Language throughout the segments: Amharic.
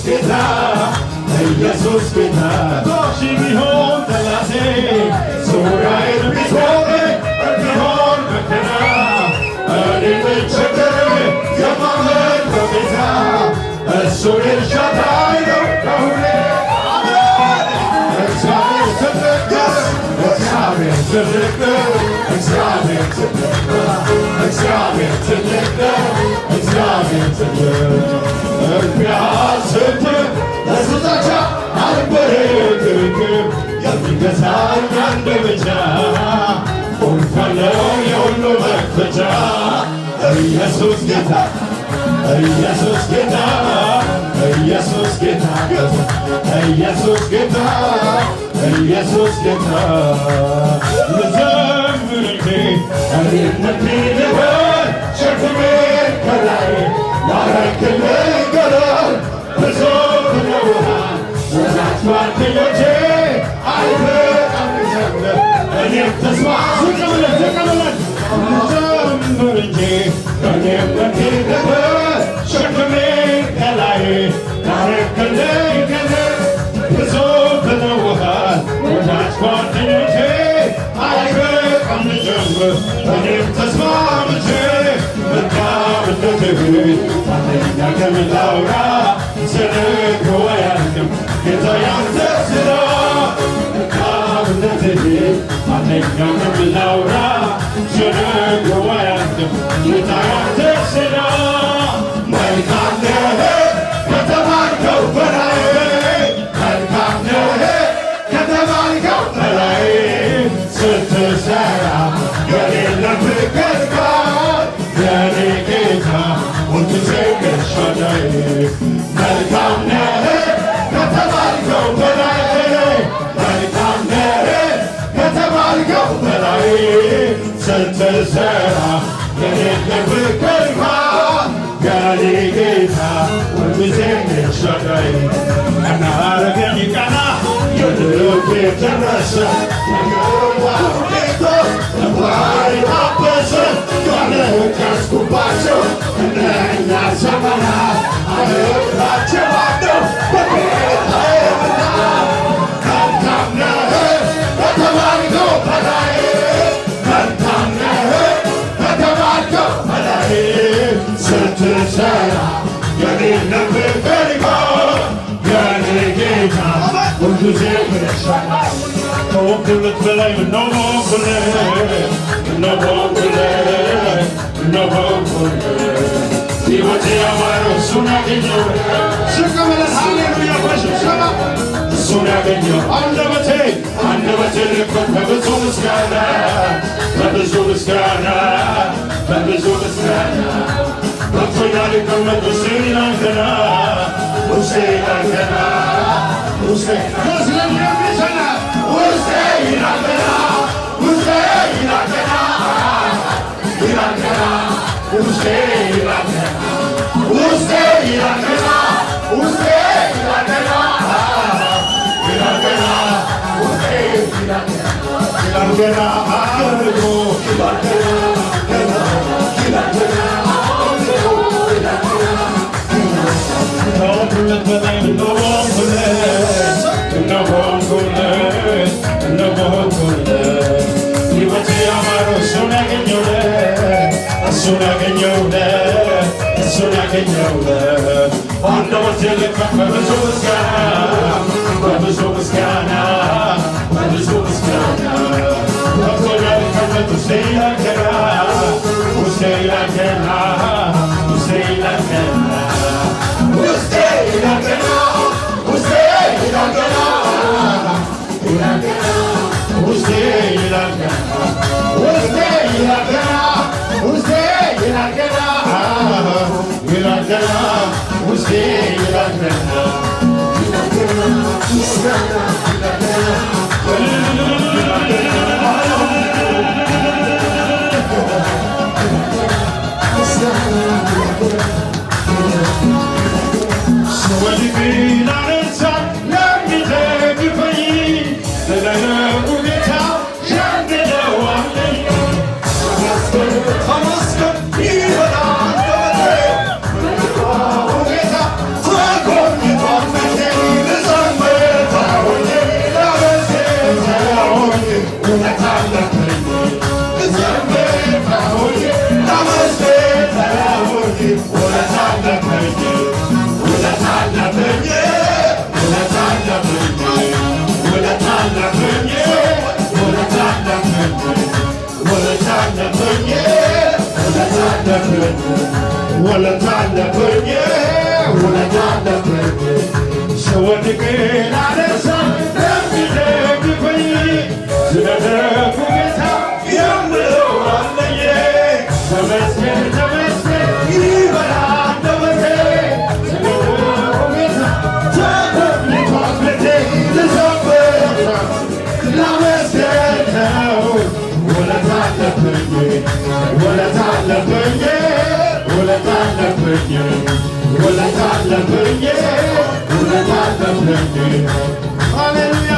ጌታ ኢየሱስ ጌታ ሺ ቢሆን ጠላቴ ዙሪያዬን ቢዞር ቢሆን መከራ እኔ ብቸገር የማመልከው ጌታ እሱ ኤልሻዳይ ነው ከሁሌ እግዚአብሔር ትልቅ እግዚአብሔር ትልቅ እግዚአብሔር ትልቅ እግዚአብሔር ትልቅ እግዚአብሔር ትልቅ እርግያስት ለስጣቻ አልበረክክም የሚገዛኝ አንድ ብቻ ቁልፍ ያለው የሁሉ መክፈቻ ኢየሱስ ጌታ ኢየሱስ ጌታ ኢየሱስ ጌታ ኢየሱስ ጌታ ኢየሱስ ጌታ ልዘምር እንጂ እኔነት ልበል ሸክሜ ከላይ ያረክልኝ ገለል ብዙ ብለውሃል ወዳጅ ጓደኞቼ አይበቃም ልዘምር እኔም ተስፋ ዝቅ ብለን ልዘምር እንጂ እኔነት ልበል ሸክሜ ከላይ ያረክልኝ ገለል ብዙ ብለውሃል ወዳጅ ጓደኞቼ አይበቃም ልዘምር እኔም ተስማምቼ መልካምነትህን አንተኛ ከምን ላውራ ስነግረው አያልቅም ጌታ ያንተ ሥራ መልካምነትህን አንተኛ ከምን ላውራ ስነግረው አያልቅም ጌታ ያንተ ሥራ መልካም ነህ ከተባልከው በላይ መልካም ነህ ከተባልከው በላይ ስትሰራ የሌለብህ ገድጋር የኔ ጌታ ሁልጊዜ ኤልሻዳይ መልካም ነህ ከተባልከው በላይ መልካም ነህ ከተባልከው በላይ ስትሰራ የሌለብህ ገድጋር የኔ ጌታ ሁልጊዜ ኤልሻዳይ ቀና አረገኝ ቀና የልቤ ደረሰ እንባዬ ታበሰ ያለቀስኩባቸው እነኛ ዘመናት አነባቸዋለሁ በጌታዬ ብርታት መልካም ነህ ከተባልከው በላይ መልካም ነህ ከተባልከው በላይ ስትሰራ የሌለብህ ገድጋር የኔ ጌታ ሁልጊዜ ኤልሻዳይ ከወንኩለት በላይ ምነው በወንኩለት ሕይወቴ ያማረው እሱን ያገኘው ስቀመለት ሃሌሉያ በሽብሸባ እሱን ያገኘው አንደበቴ ልክፈት በብዙ ምስጋና በብዙ ምስጋና በብዙ ምስጋና በቶኛ ሊቀመጥ ውስጤ ይላል ገና ውስጤ ይላል ገና ውስጤ መስለም የሚሰና ውስጤ ይላል ገና ውስጤ ይላል ገና ይላል ገና ውስጤ ይላል ገና ውስጤ ይላል ገና ውስጤ ይላል ገና ይላል ገና ውስጤ ይላል ገና ይላል ገና አድርጎ ይላል ገና ይላል ገና ከወንኩለት በላይ ምነው በወንኩለት ሕይወቴ ያማረው እሱን ያገኘሁለት እሱን ያገኘሁለት እሱን ያገኘሁለት አንደበቴ ልክፈት በብዙ ምስጋና በብዙ ምስጋና በብዙ ምስጋና በቶኛ ሊቀመጥ ውስጤ ይላል ገና ውስጤ ይላል ገና ውስጤ ይላል ገና ውስጤ ይላል ገና ውስጤ ይላል ገና ይላል ገና ውስጤ ይላል ገና ውስጤ ይላል ገና ውስጤ ይላል ገና ይላል ገና ውስጤ ይላል ገና ይላል ገና ምስጋና ይላል ገና ውለታ አለብኝ ውለታ አለብኝ ስወድቅ ላነሳ የሚደግፈኝ ስለ ደጉ ጌታ የምለው አለኝ ተመስገን ተመስገን ይበል አንደበቴ ስለ ደጉ ጌታ ተጎብኝቷል ቤቴ ልዘምር ላመስግነው ውለታ አለብኝ ውለታ አለብኝ ውለታ አለብኝ ውለታ አለብኝ ውለታ አለብኝ ሃሌሉያ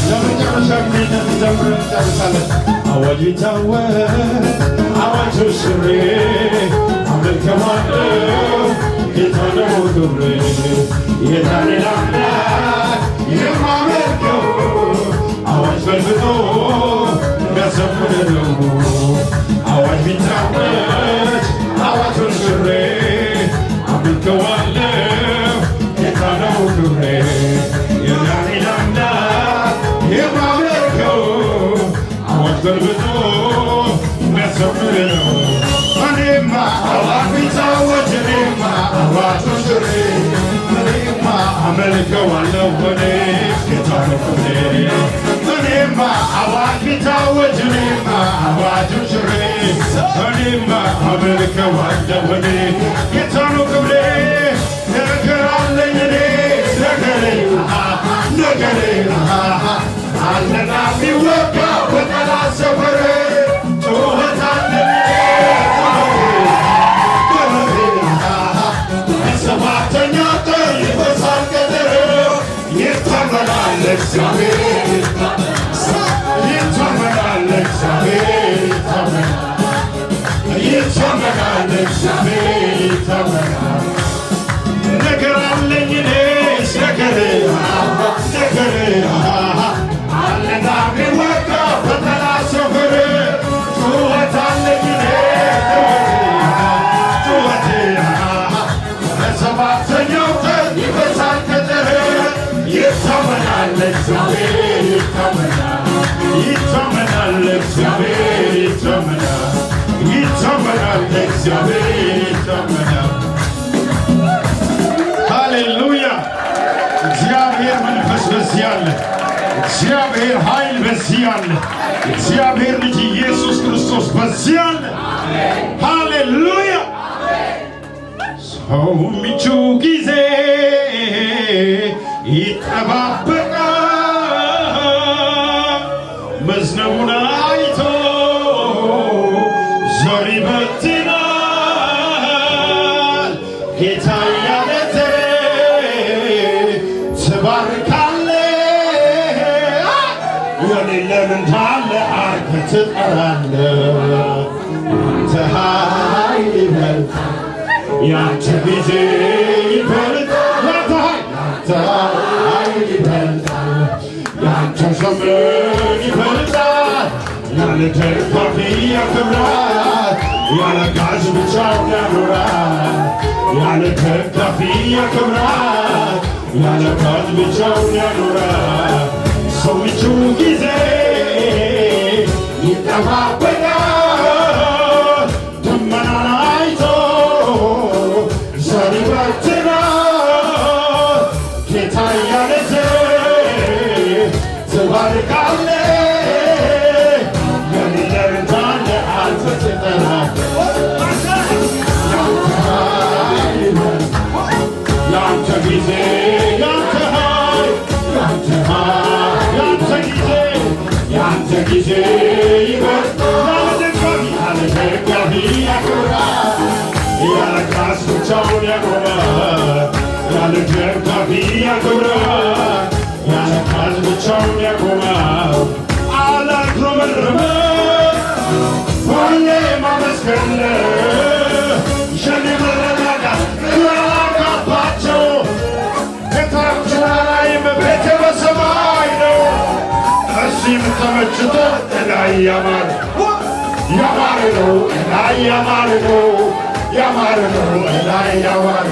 ለመጨረሻ ጊዜ ዘምረን እንጨርሳለን። አዋጅ ይታወጅ አዋጁ ሽሬ አመልከዋለሁ ጌታ ነው ክብሬ የዳንኤል አምላክ የማመልከው አዋጅ ፈልፍቶ የሚያሰሙን ነው። አዋጅ ቢታወጅ አዋጁን ሽሬ አመልከዋለሁ ጌታ ነው ክብሬ የዳንኤል አምላክ የማመልከው አዋጅ ፈልፍቶ የሚያሰሙን ነው። እኔማ አዋጅ ቢታወጅ እኔማ አዋጁን ሽሬ እኔማ አመልከዋለሁ እኔ ጌታ ነው ክብሬ እኔማ አዋጅ ቢታወጅ እኔማ አዋጁን ሽሬ እኔማ አመልከዋለሁ እኔ ጌታ ነው ክብሬ ነገር አለኝ እኔ ነገሬ አለና ቢወጋ በጠላት ሰፈር ጩኸት አለኝ ሰባተኛው ቀን ይፈሳል ቀጠሮ ይታመናል እግዚአብሔር ይታመናል እግዚአብሔር ይታመናል እግዚአብሔር ይታመናል ነገር አለኝ እኔስ ነገሬ አለና ቢወጋ በጠላት ሰፈር ጩኸት አለኝ እኔ ጩኸቴ ሰባተኛው ቀን ይፈሳል ቀጠሮ ይታመናል እግዚአብሔር ይታመናል እግዚአብሔር ይታመናል እግዚአብሔር ይታመናል። ሃሌሉያ! እግዚአብሔር መንፈስ በዚህ አለ። እግዚአብሔር ኃይል በዚህ አለ። እግዚአብሔር ልጅ ኢየሱስ ክርስቶስ በዚህ አለ። ሃሌሉያ! ሰው ምቹ ጊዜ ይጠባበቃል መዝነቡን አይቶ ዘር ይበትናል ጌታ ያለ ትባርካለህ የሌለም እንዳለ አርገህ ትጠራለህ አንተ ኃይል ይበልጣል ያንተ ጊዜ ይበልጣል ያንተ ኃይል ይበልጣል ያንተ ዘመን ይበልጣል ያለ ደጋፊ ያከብራል ያለ ጋዝ ብቻውን ያኖራል ያለ ደጋፊ ያከብራል ያለ ጋዝ ብቻውን ያኖራል ሰው ምቹ ጊዜ ይጠባበቃል ደመናን አይቶ ዘር ይበትናል ጌታ ያለ ትባርካለህ የሌለም እንዳለ አንተ ትጠራለህ ያንተ ጊዜ ያንተ ጊዜ ይበልጣል ያለ ደጋፊ ያከብራል ያለ ካስ ብቻውን ያቆማል ያለ ደጋፊ ያከብራል ያለ ካስ ብቻውን ያቆማል አላጉረመረመም ሁሌ ማመስገን ሸኔ መረጋጋት ግራ ጋባቸው ቤታችሁ ላይ በቤቴ በሰማይ ነው እዚህም ተመችቶ ላይ ያማረ ነው ላይ ያማረ ነው ያማረ ነው ላይ ያማረ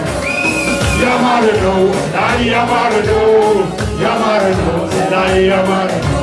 ያማረ ነው ላይ ያማረ ነው ያማረ ነው ላይ ያማረ ነው